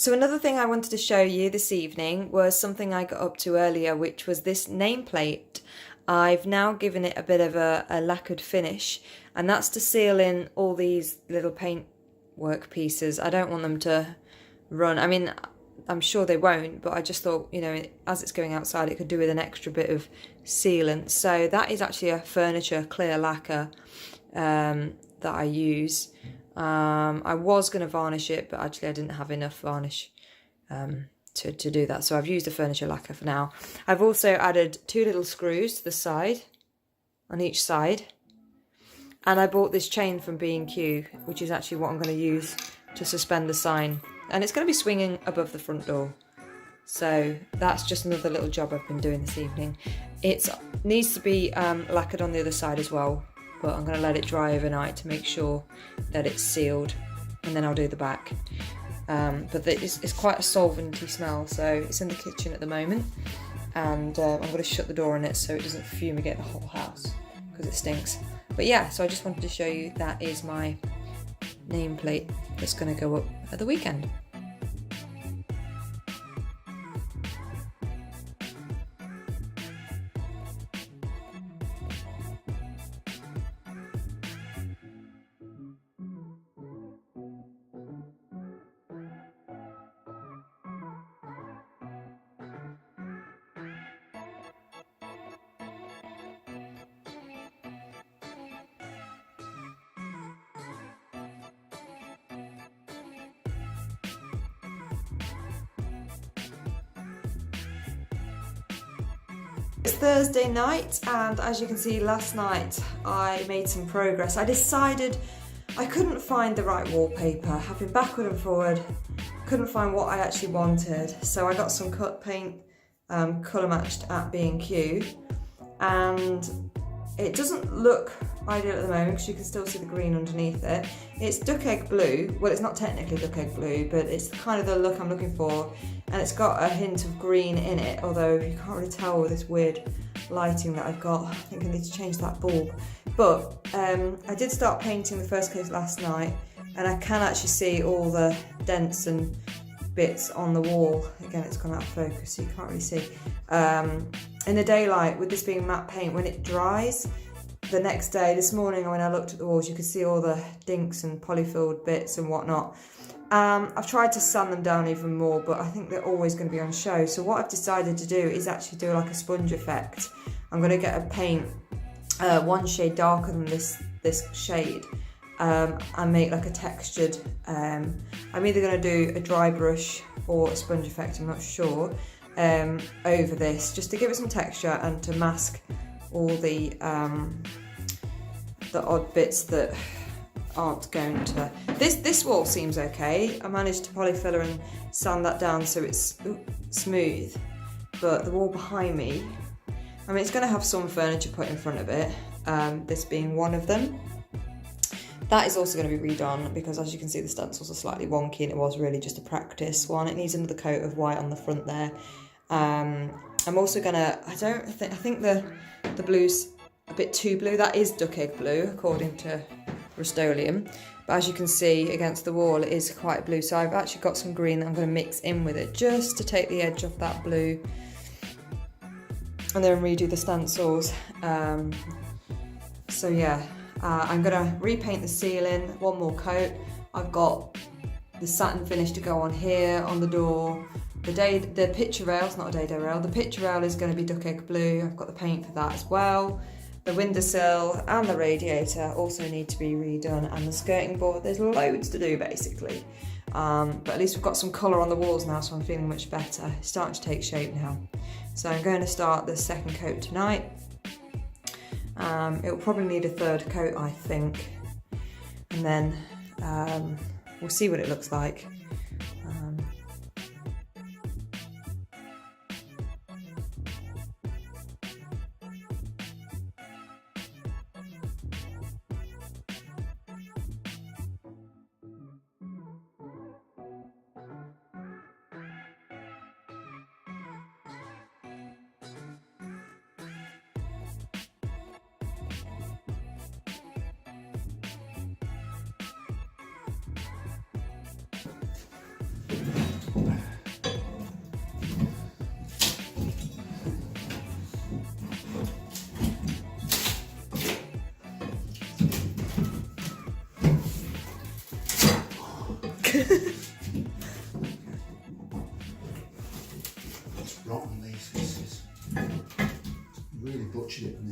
So another thing I wanted to show you this evening was something I got up to earlier, which was this nameplate. I've now given it a bit of a lacquered finish, and that's to seal in all these little paint work pieces. I don't want them to run. I mean, I'm sure they won't, but I just thought, you know, as it's going outside, it could do with an extra bit of sealant. So that is actually a furniture clear lacquer that I use. I was going to varnish it, but actually I didn't have enough varnish to do that. So I've used a furniture lacquer for now. I've also added 2 little screws to the side, on each side. And I bought this chain from B&Q, which is actually what I'm going to use to suspend the sign. And it's going to be swinging above the front door. So that's just another little job I've been doing this evening. It needs to be lacquered on the other side as well, but I'm going to let it dry overnight to make sure that it's sealed, and then I'll do the back. But it's quite a solventy smell, so it's in the kitchen at the moment, and I'm going to shut the door on it so it doesn't fumigate the whole house because it stinks. But yeah, so I just wanted to show you that is my nameplate that's going to go up at the weekend. It's Thursday night, and as you can see, last night I made some progress. I decided I couldn't find the right wallpaper. I've been backward and forward, couldn't find what I actually wanted. So I got some cut paint, colour matched at B&Q, and it doesn't look ideal at the moment because you can still see the green underneath it. It's duck egg blue. Well, it's not technically duck egg blue, but it's kind of the look I'm looking for. And it's got a hint of green in it, although you can't really tell with this weird lighting that I've got. I think I need to change that bulb. But I did start painting the first coat last night, and I can actually see all the dents and bits on the wall. Again, it's gone out of focus, so you can't really see. In the daylight, with this being matte paint, when it dries, the next day, this morning when I looked at the walls, you could see all the dinks and polyfilled bits and whatnot. I've tried to sand them down even more, but I think they're always going to be on show. So what I've decided to do is actually do like a sponge effect. I'm going to get a paint one shade darker than this shade, and make like a textured, I'm either going to do a dry brush or a sponge effect, I'm not sure, over this, just to give it some texture and to mask all the odd bits that aren't going to. This wall seems okay. I managed to polyfiller and sand that down so it's smooth, but the wall behind me, I mean, it's going to have some furniture put in front of it, this being one of them. That is also going to be redone because, as you can see, the stencils are slightly wonky and it was really just a practice one. It needs another coat of white on the front there. I'm also going to, I think the blue's a bit too blue. That is duck egg blue according to Rust-Oleum, but as you can see against the wall, it is quite blue. So I've actually got some green that I'm going to mix in with it just to take the edge off that blue, and then redo the stencils. So yeah, I'm going to repaint the ceiling, one more coat. I've got the satin finish to go on here on the door. The picture rail's not a dado rail. The picture rail is going to be duck egg blue. I've got the paint for that as well. The windowsill and the radiator also need to be redone, and the skirting board. There's loads to do basically, but at least we've got some colour on the walls now, so I'm feeling much better. It's starting to take shape now. So I'm going to start the second coat tonight. It'll probably need a third coat, I think, and then we'll see what it looks like.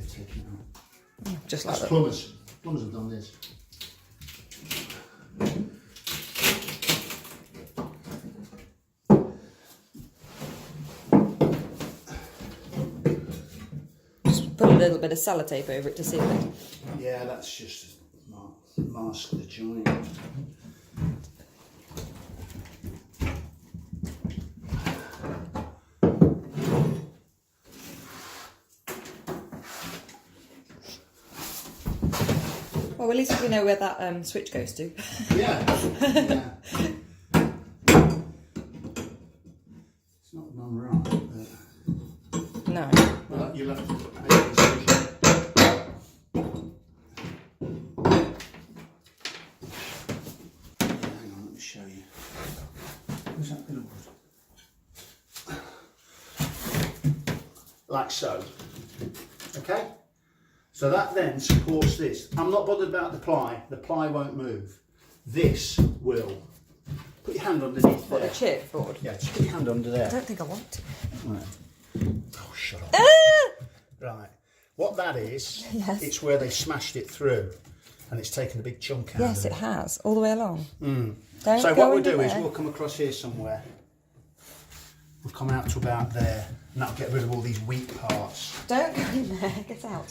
they've taken it out. Just like That's that. plumbers. Plumbers have done this. Just put a little bit of sellotape over it to seal it. Yeah, that's just to mask the joint. Well, at least we know where that switch goes to. Yeah. Yeah. It's not done right, but No. well, you'll have to make a decision. Hang on, let me show you. Where's that bit of wood? Like so. Okay? So that then supports this. I'm not bothered about the ply won't move. This will. Put your hand underneath What, there. the chip board? Yeah, just put your hand under I there. don't think I want to. Right. Oh, shut up. Ah! Right. What that is, Yes. it's where they smashed it through and it's taken a big chunk out Yes, of it has, all the way along. Mm. Don't So go what we'll under do is there. we'll come across here somewhere. We'll come out to about there and that'll get rid of all these weak parts. Don't go in there, get out.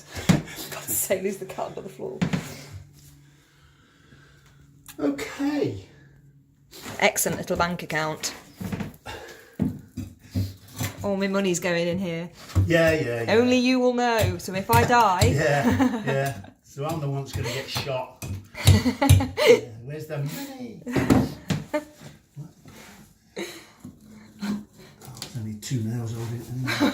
God's sake, leaves the cat under the floor. Okay. Excellent little bank account. All my money's going in here. Yeah. Only you will know, so if I die... Yeah. So I'm the one that's going to get shot. Yeah, where's the money? Oh, there's only 2 nails holding it anyway.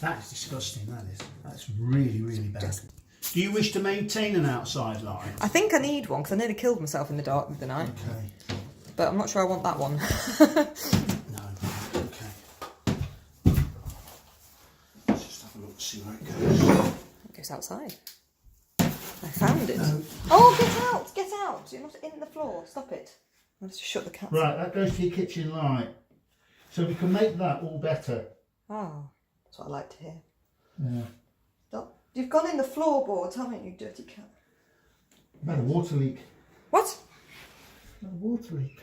That is disgusting, that is. That's really, really bad. Do you wish to maintain an outside light? I think I need one, because I nearly killed myself in the dark the night. Okay. But I'm not sure I want that one. No. Okay. Let's just have a look, see where it goes. It goes outside. I found it. No. Oh, get out! Get out! You're not in the floor. Stop it. I'll just shut the cat. Right, that goes to your kitchen light. So we can make that all better. Oh, that's what I like to hear. Yeah. Stop. You've gone in the floorboards, haven't you, dirty cat? I've had a water leak. What? A water leak.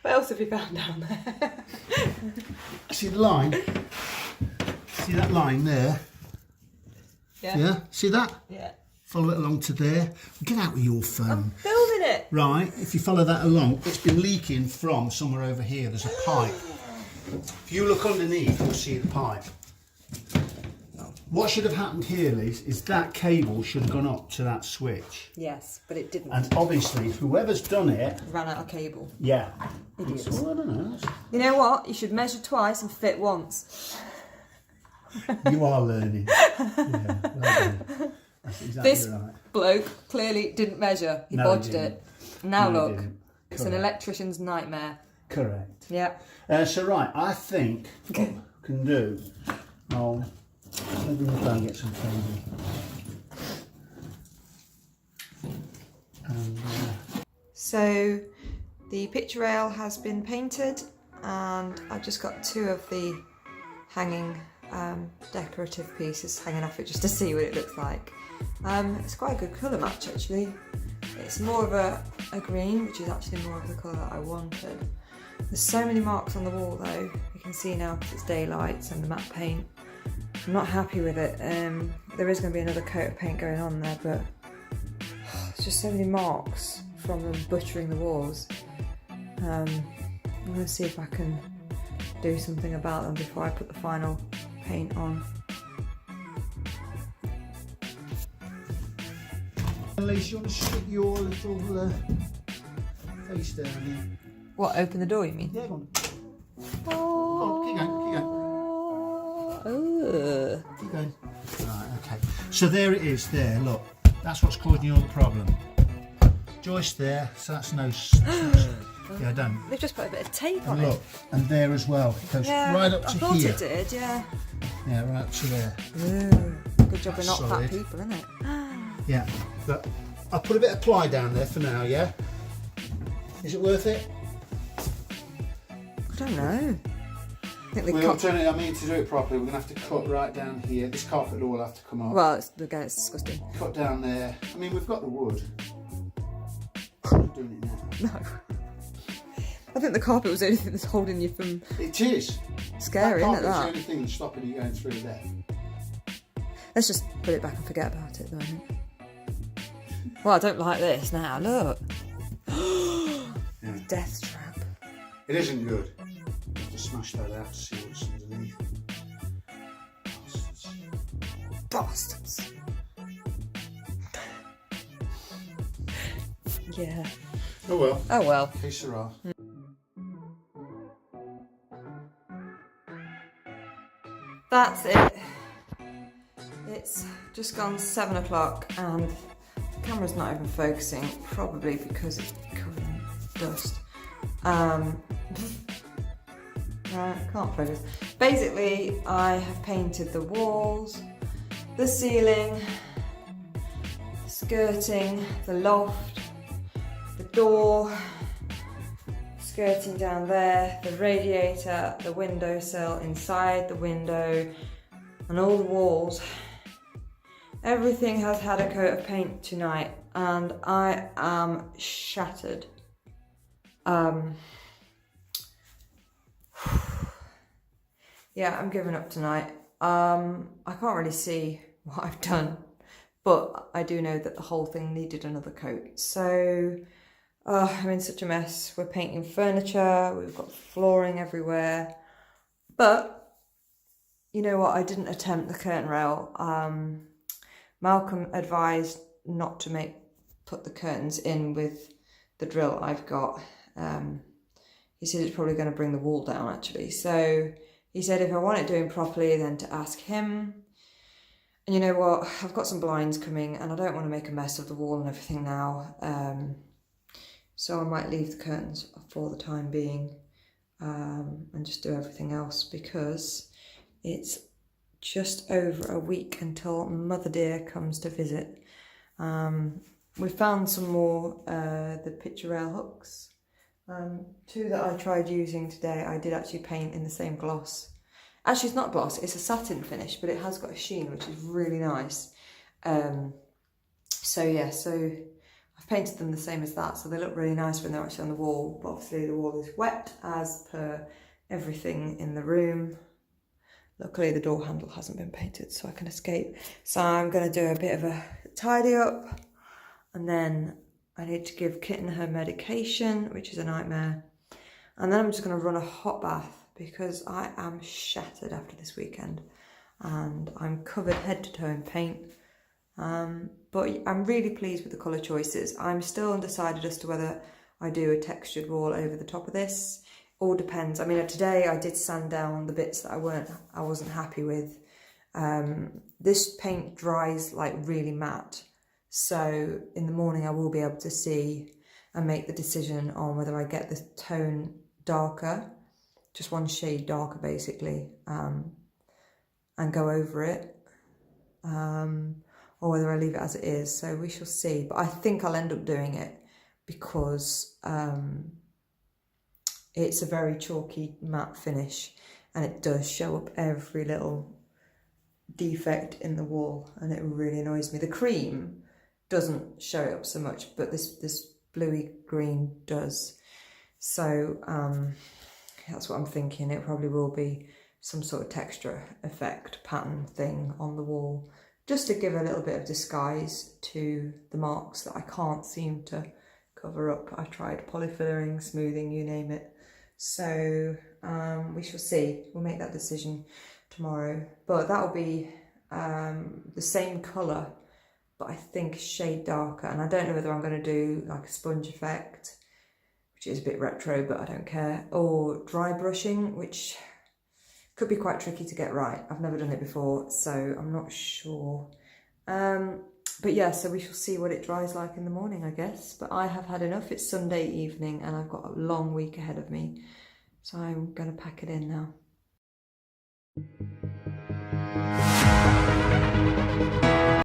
What else have you found down there? See the line? See that line there? Yeah? See that? Yeah. Follow it along to there. Get out with your phone. I'm filming it. Right, if you follow that along, it's been leaking from somewhere over here. There's a pipe. If you look underneath, you'll see the pipe. What should have happened here, Liz, is that cable should have gone up to that switch. Yes, but it didn't. And obviously, whoever's done it... Ran out of cable. Yeah. Idiots. Well, I don't know. You know what? You should measure twice and fit once. You are learning. Yeah, well done. That's exactly This right. bloke clearly didn't measure. He No, he bodged didn't. it. Now No, he look, didn't. it's an Correct. electrician's nightmare. Correct. Yeah. So right, I think what we can do, maybe we'll go and get some cable. And, So the picture rail has been painted and I've just got 2 of the hanging decorative pieces hanging off it just to see what it looks like. It's quite a good colour match actually. It's more of a green, which is actually more of the colour that I wanted. There's so many marks on the wall though, you can see now because it's daylight and the matte paint. I'm not happy with it. There is going to be another coat of paint going on there, but it's just so many marks from them butchering the walls. I'm going to see if I can do something about them before I put the final paint on. Elise, you want to stick your little face down here? What, open the door you mean? Yeah, go on. Oh, Keep going, oh. keep going. Right, okay. So there it is, there, look. That's what's causing you all the problem. Joist there, so that's no... yeah, done. They've just put a bit of tape on And it. look, and there as well. It goes Yeah, right up I to thought here. it did, yeah. Yeah, right up to there. Ooh, good job we're not Solid. fat people, isn't it? Yeah, but I'll put a bit of ply down there for now, yeah? Is it worth it? I don't know. I think I mean, to do it properly, we're going to have to cut right down here. This carpet will have to come off. Well, again, it's disgusting. Cut down there. I mean, we've got the wood. I'm not doing it now. No. I think the carpet was the only thing that's holding you from... It is. Scary, isn't it, that? That carpet's the only thing that's stopping you going through there. Let's just put it back and forget about it, though, I think. Well, I don't like this now, look. Yeah. Death trap. It isn't good. I have to smash that out to see what's underneath. Bastards. Yeah. Oh well. Oh well. Hey, Sarah. That's it. It's just gone 7 o'clock and the camera's not even focusing, probably because it's covered in dust. Right, can't focus. Basically, I have painted the walls, the ceiling, the skirting, the loft, the door, skirting down there, the radiator, the windowsill, inside the window, and all the walls. Everything has had a coat of paint tonight and I am shattered. Yeah, I'm giving up tonight. I can't really see what I've done, but I do know that the whole thing needed another coat. So I'm in such a mess. We're painting furniture, we've got flooring everywhere, but you know what? I didn't attempt the curtain rail. Malcolm advised not to put the curtains in with the drill I've got. He said it's probably going to bring the wall down actually. So he said if I want it doing properly, then to ask him. And you know what? I've got some blinds coming and I don't want to make a mess of the wall and everything now. So I might leave the curtains for the time being and just do everything else because it's just over a week until Mother Dear comes to visit. We found some more the picture rail hooks. 2 that I tried using today, I did actually paint in the same gloss. Actually, it's not gloss, it's a satin finish, but it has got a sheen, which is really nice. So yeah, so I've painted them the same as that, so they look really nice when they're actually on the wall, but obviously the wall is wet as per everything in the room. Luckily the door handle hasn't been painted so I can escape. So I'm going to do a bit of a tidy up and then I need to give Kitten her medication, which is a nightmare. And then I'm just going to run a hot bath because I am shattered after this weekend and I'm covered head to toe in paint. But I'm really pleased with the colour choices. I'm still undecided as to whether I do a textured wall over the top of this. All depends. I mean, today I did sand down the bits that I wasn't happy with. This paint dries like really matte, so in the morning I will be able to see and make the decision on whether I get the tone darker, just one shade darker basically, and go over it, or whether I leave it as it is. So we shall see. But I think I'll end up doing it because it's a very chalky matte finish and it does show up every little defect in the wall and it really annoys me. The cream doesn't show it up so much, but this bluey green does. So that's what I'm thinking. It probably will be some sort of texture effect pattern thing on the wall, just to give a little bit of disguise to the marks that I can't seem to cover up. I tried polyfilling, smoothing, you name it. So we shall see. We'll make that decision tomorrow. But that'll be the same colour, but I think a shade darker. And I don't know whether I'm going to do like a sponge effect, which is a bit retro, but I don't care, or dry brushing, which could be quite tricky to get right. I've never done it before, so I'm not sure. But yeah, so we shall see what it dries like in the morning, I guess. But I have had enough. It's Sunday evening and I've got a long week ahead of me. So I'm going to pack it in now.